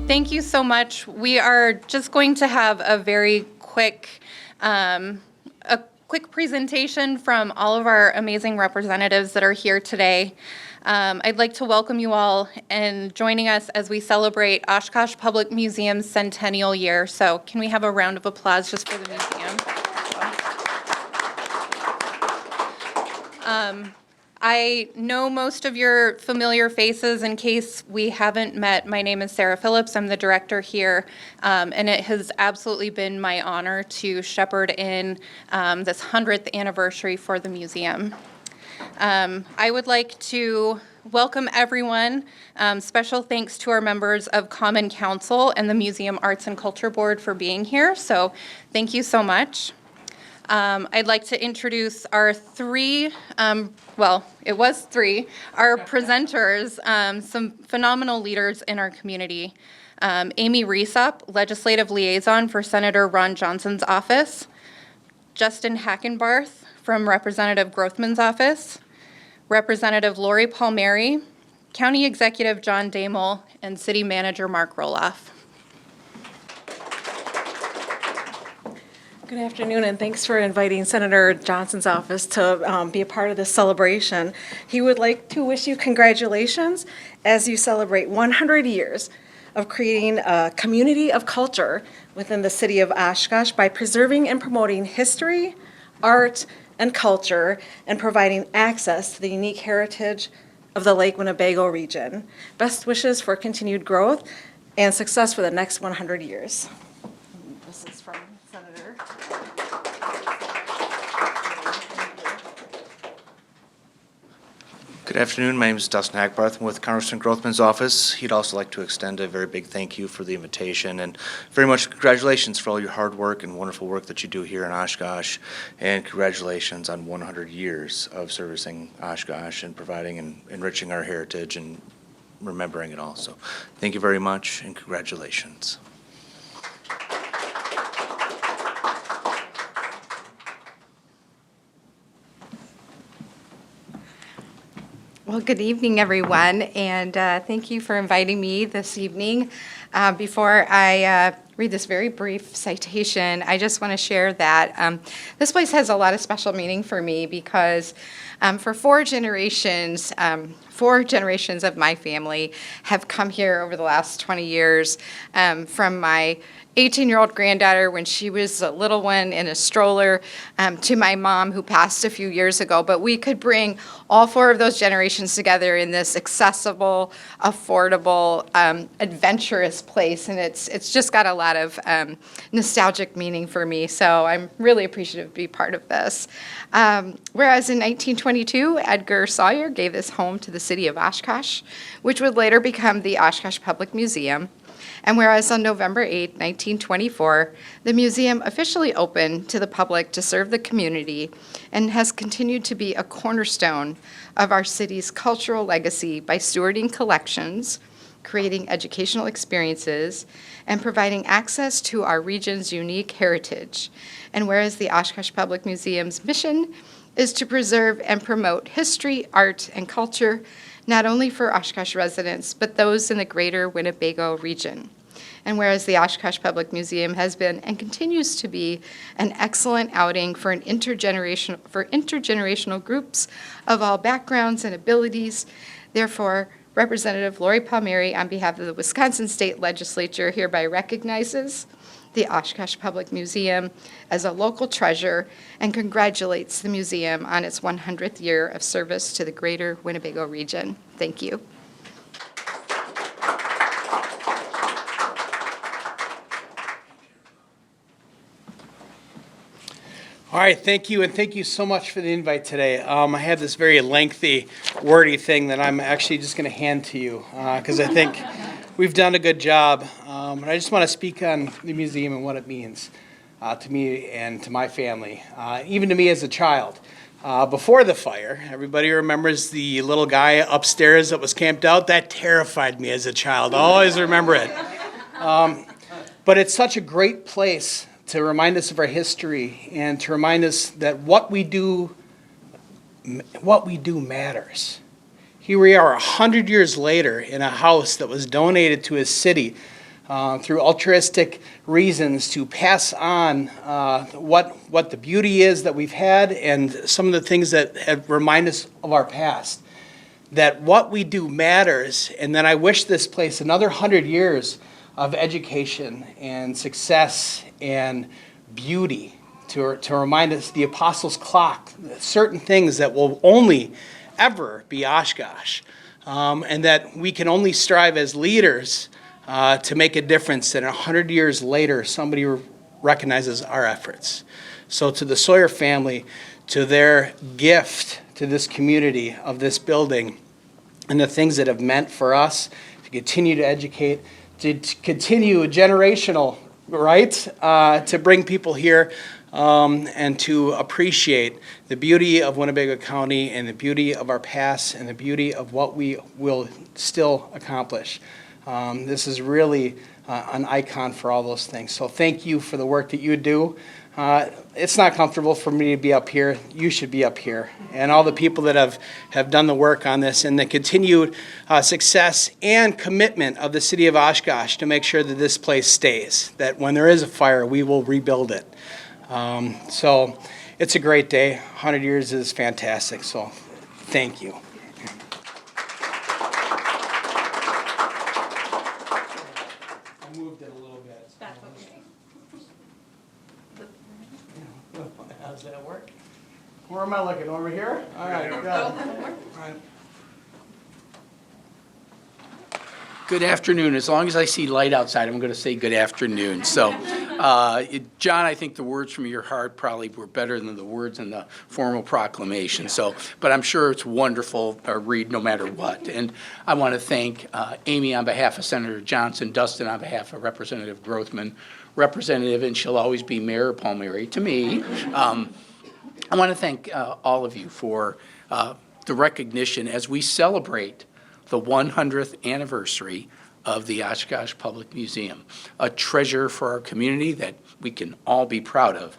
Thank you so much. We are just going to have a very quick presentation from all of our amazing representatives that are here today. I'd like to welcome you all and joining us as we celebrate Oshkosh Public Museum's Centennial year. So can we have a round of applause just for the museum? I know most of your familiar faces. In case we haven't met, my name is Sarah Phillips. I'm the director here, and it has absolutely been my honor to shepherd in this 100th anniversary for the museum. I would like to welcome everyone. Special thanks to our members of Common Council and the Museum Arts and Culture Board for being here, so thank you so much. I'd like to introduce our three, our presenters, some phenomenal leaders in our community. Amy Reesup, Legislative Liaison for Senator Ron Johnson's office. Justin Hackenbarth from Representative Grothman's office. Representative Lori Palmieri, County Executive John Damel, and City Manager Mark Roloff. Good afternoon, and thanks for inviting Senator Johnson's office to be a part of this celebration. He would like to wish you congratulations as you celebrate 100 years of creating a community of culture within the city of Oshkosh by preserving and promoting history, art, and culture, and providing access to the unique heritage of the Lake Winnebago region. Best wishes for continued growth and success for the next 100 years. This is from Senator. Good afternoon. My name is Dustin Hackbarth. I'm with Congressman Grothman's office. He'd also like to extend a very big thank you for the invitation and very much congratulations for all your hard work and wonderful work that you do here in Oshkosh, and congratulations on 100 years of servicing Oshkosh and providing and enriching our heritage and remembering it all. So thank you very much and congratulations. Well, good evening, everyone, and thank you for inviting me this evening. Before I read this very brief citation, I just want to share that this place has a lot of special meaning for me because for four generations of my family have come here over the last 20 years, from my 18-year-old granddaughter when she was a little one in a stroller, to my mom who passed a few years ago. But we could bring all four of those generations together in this accessible, affordable, adventurous place, and it's just got a lot of nostalgic meaning for me. So I'm really appreciative to be part of this. Whereas in 1922, Edgar Sawyer gave this home to the city of Oshkosh, which would later become the Oshkosh Public Museum. And whereas on November 8, 1924, the museum officially opened to the public to serve the community and has continued to be a cornerstone of our city's cultural legacy by stewarding collections, creating educational experiences, and providing access to our region's unique heritage. And whereas the Oshkosh Public Museum's mission is to preserve and promote history, art, and culture, not only for Oshkosh residents, but those in the greater Winnebago region. And whereas the Oshkosh Public Museum has been and continues to be an excellent outing for intergenerational groups of all backgrounds and abilities, therefore, Representative Lori Palmieri, on behalf of the Wisconsin State Legislature, hereby recognizes the Oshkosh Public Museum as a local treasure and congratulates the museum on its 100th year of service to the greater Winnebago region. Thank you. All right, thank you, and thank you so much for the invite today. I have this very lengthy, wordy thing that I'm actually just going to hand to you because I think we've done a good job. And I just want to speak on the museum and what it means to me and to my family, even to me as a child. Before the fire, everybody remembers the little guy upstairs that was camped out? That terrified me as a child. I always remember it. But it's such a great place to remind us of our history and to remind us that what we do what we do matters. Here we are 100 years later in a house that was donated to his city through altruistic reasons to pass on what the beauty is that we've had and some of the things that have remind us of our past. That what we do matters, and then I wish this place another 100 years of education and success and beauty to remind us the Apostles' Clock, certain things that will only ever be Oshkosh, and that we can only strive as leaders to make a difference, and 100 years later, somebody recognizes our efforts. So to the Sawyer family, to their gift to this community of this building, and the things that have meant for us to continue to educate, to continue a generational, right, to bring people here and to appreciate the beauty of Winnebago County and the beauty of our past and the beauty of what we will still accomplish. This is really an icon for all those things. So thank you for the work that you do. It's not comfortable for me to be up here. You should be up here. And all the people that have done the work on this and the continued success and commitment of the city of Oshkosh to make sure that this place stays, that when there is a fire, we will rebuild it. So it's a great day. 100 years is fantastic. So thank you. I moved it a little bit. That's okay. How's that work? Where am I looking? Over here? All right, good. All right. Good afternoon. As long as I see light outside, I'm going to say good afternoon. So, John, I think the words from your heart probably were better than the words in the formal proclamation. So, but I'm sure it's wonderful to read no matter what. And I want to thank Amy on behalf of Senator Johnson, Dustin on behalf of Representative Grothman, Representative, and she'll always be Mayor Palmieri to me. I want to thank all of you for the recognition as we celebrate the 100th anniversary of the Oshkosh Public Museum, a treasure for our community that we can all be proud of.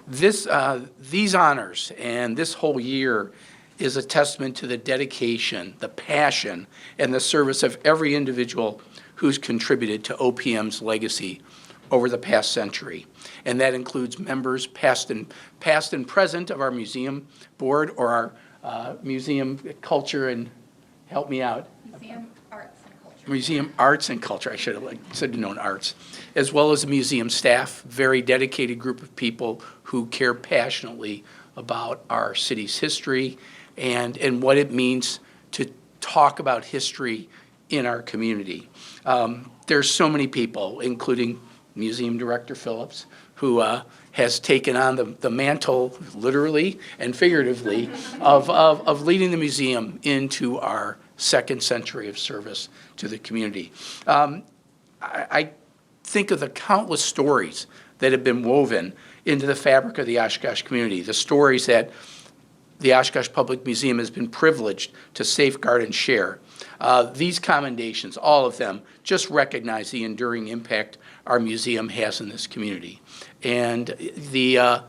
These honors and this whole year is a testament to the dedication, the passion, and the service of every individual who's contributed to OPM's legacy over the past century. And that includes members past and present of our museum board or our museum culture and help me out. Museum Arts and Culture. Museum Arts and Culture, I should have said known arts, as well as the museum staff, very dedicated group of people who care passionately about our city's history and what it means to talk about history in our community. There's so many people, including Museum Director Phillips, who has taken on the mantle, literally and figuratively, of leading the museum into our second century of service to the community. I think of the countless stories that have been woven into the fabric of the Oshkosh community, the stories that the Oshkosh Public Museum has been privileged to safeguard and share. These commendations, all of them, just recognize the enduring impact our museum has in this community. And the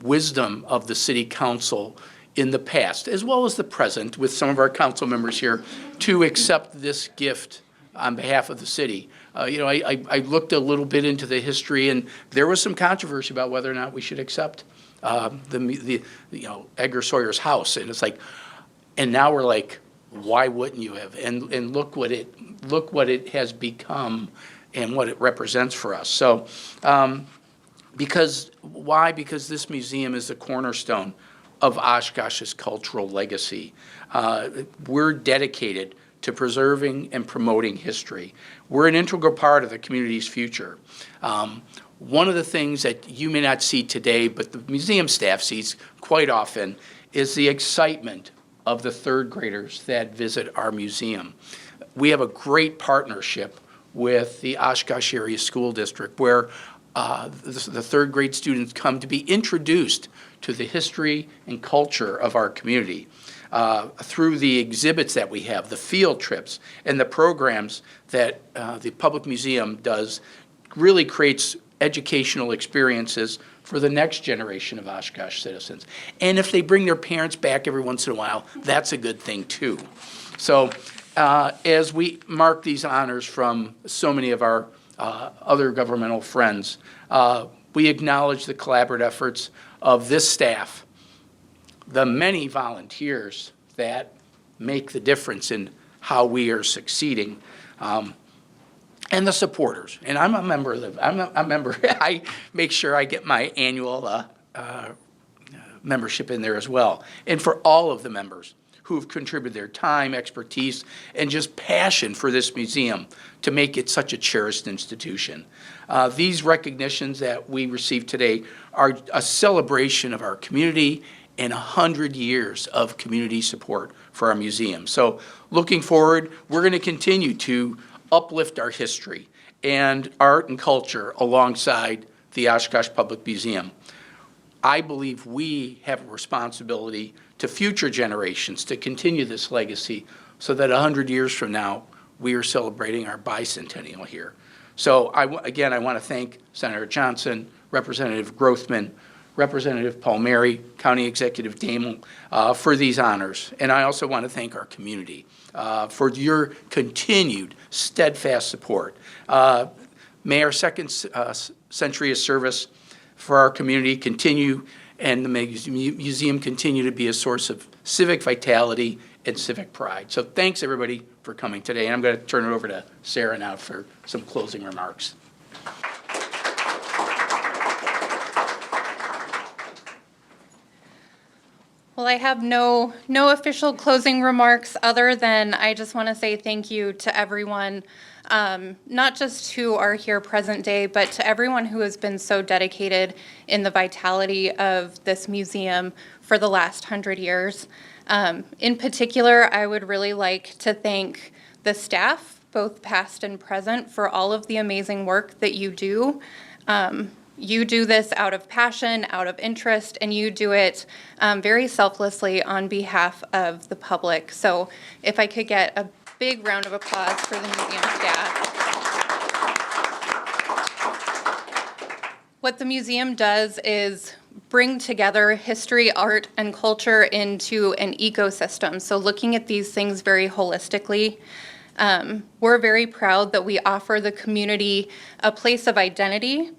wisdom of the City Council in the past, as well as the present, with some of our council members here, to accept this gift on behalf of the city. I looked a little bit into the history, and there was some controversy about whether or not we should accept Edgar Sawyer's house. And it's like, and now we're like, why wouldn't you have? And look what it has become and what it represents for us. So, why? Because this museum is the cornerstone of Oshkosh's cultural legacy. We're dedicated to preserving and promoting history. We're an integral part of the community's future. One of the things that you may not see today, but the museum staff sees quite often, is the excitement of the third graders that visit our museum. We have a great partnership with the Oshkosh Area School District where the third grade students come to be introduced to the history and culture of our community through the exhibits that we have, the field trips, and the programs that the Public Museum does. Really creates educational experiences for the next generation of Oshkosh citizens. And if they bring their parents back every once in a while, that's a good thing too. So as we mark these honors from so many of our other governmental friends, we acknowledge the collaborative efforts of this staff, the many volunteers that make the difference in how we are succeeding, and the supporters. And I'm a member of I'm a member. I make sure I get my annual membership in there as well. And for all of the members who have contributed their time, expertise, and just passion for this museum to make it such a cherished institution. These recognitions that we received today are a celebration of our community and 100 years of community support for our museum. So looking forward, we're going to continue to uplift our history and art and culture alongside the Oshkosh Public Museum. I believe we have a responsibility to future generations to continue this legacy so that 100 years from now, we are celebrating our bicentennial here. So again, I want to thank Senator Johnson, Representative Grothman, Representative Palmieri, County Executive Damel, for these honors. And I also want to thank our community for your continued steadfast support. May our second century of service for our community continue and the museum continue to be a source of civic vitality and civic pride. So thanks everybody for coming today. And I'm going to turn it over to Sarah now for some closing remarks. Well, I have no official closing remarks other than I just want to say thank you to everyone, not just who are here present day, but to everyone who has been so dedicated in the vitality of this museum for the last 100 years. In particular, I would really like to thank the staff, both past and present, for all of the amazing work that you do. You do this out of passion, out of interest, and you do it very selflessly on behalf of the public. So if I could get a big round of applause for the museum staff. What the museum does is bring together history, art, and culture into an ecosystem. So looking at these things very holistically. We're very proud that we offer the community a place of identity.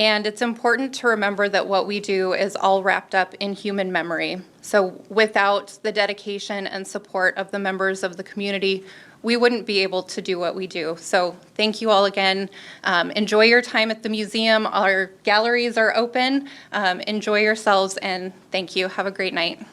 And it's important to remember that what we do is all wrapped up in human memory. So without the dedication and support of the members of the community, we wouldn't be able to do what we do. So thank you all again. Enjoy your time at the museum. Our galleries are open. Enjoy yourselves, and thank you. Have a great night.